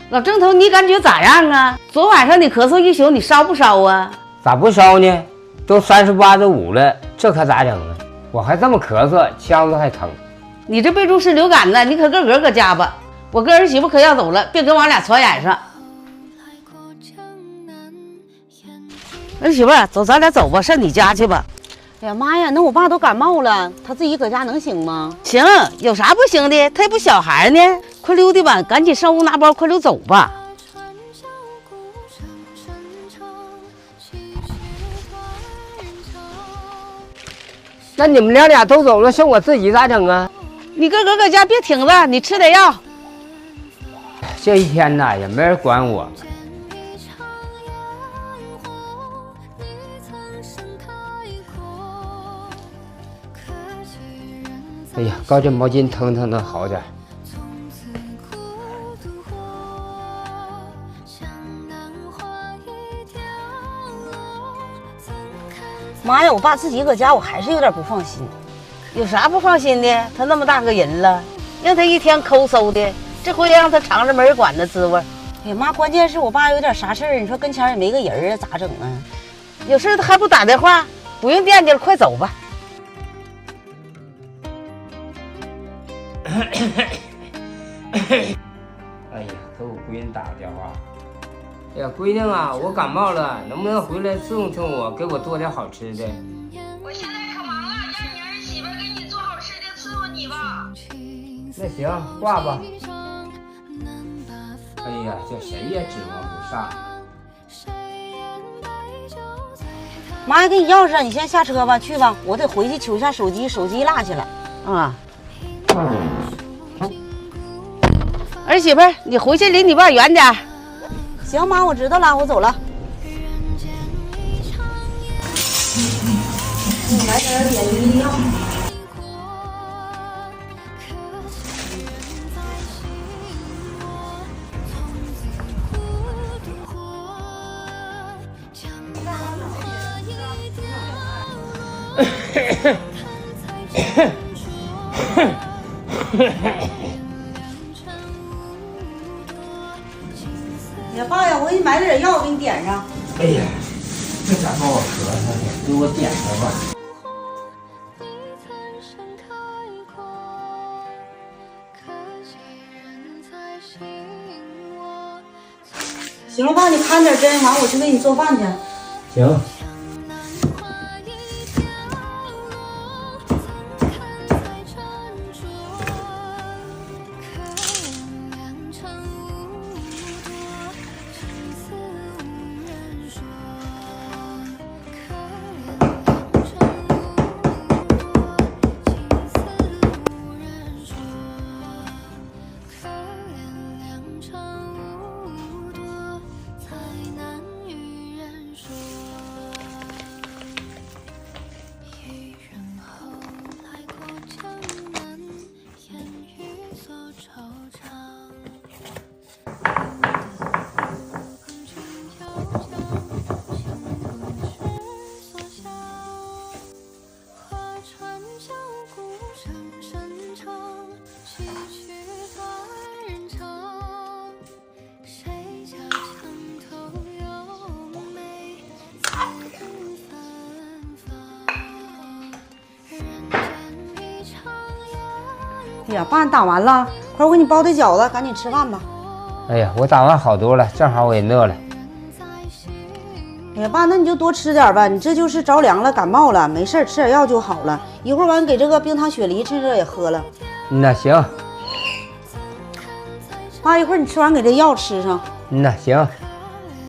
老郑头，你感觉咋样啊？昨晚上你咳嗽一宿，你烧不烧啊？咋不烧呢？都38度5了，这可咋整啊？我还这么咳嗽，腔子还疼。你这备注是流感呢，你可个搁家吧。我跟儿媳妇可要走了，别跟我俩传染上。儿媳妇，走，咱俩走吧，上你家去吧。哎呀妈呀，那我爸都感冒了，他自己搁家能行吗？行，有啥不行的？他也不小孩呢。快溜达吧，赶紧上屋拿包，快溜走吧。那你们俩都走了，剩我自己咋整啊？你个搁家别挺了，你吃点药。这一天呐，也没人管我。哎呀，搞点毛巾腾腾能好点。妈呀，我爸自己搁家，我还是有点不放心。有啥不放心的？他那么大个人了，让他一天抠搜的，这回让他尝尝没人管的滋味。哎呀妈，关键是我爸有点啥事儿，你说跟前也没个人啊，咋整啊？有事他还不打电话？不用惦记了，快走吧。哎呀，给我闺女打个电话。哎呀，闺女啊，我感冒了，能不能回来伺候伺候我，给我做点好吃的？我现在可忙了，让你儿媳妇给你做好吃的伺候你吧。那行，挂吧。哎呀，这谁也指望不上。妈呀，给你钥匙，你先下车吧，去吧，我得回去取一下手机，手机落下了。啊。儿媳妇，你回去离你爸远点。行，妈，我知道了，我走了。你来点点滴药。呀，爸呀，我给你买点药，给你点上。哎呀，这咋把我咳嗽的？给我点上吧。行了，爸，你看点针，完我去给你做饭去。行。哎呀，爸，你打完了，快我给你包的饺子，赶紧吃饭吧。哎呀，我打完好多了，正好我也饿了。哎呀，爸，那你就多吃点吧，你这就是着凉了，感冒了，没事，吃点药就好了。一会儿完给这个冰糖雪梨趁热也喝了。那行。爸，一会儿你吃完给这药吃上。那行。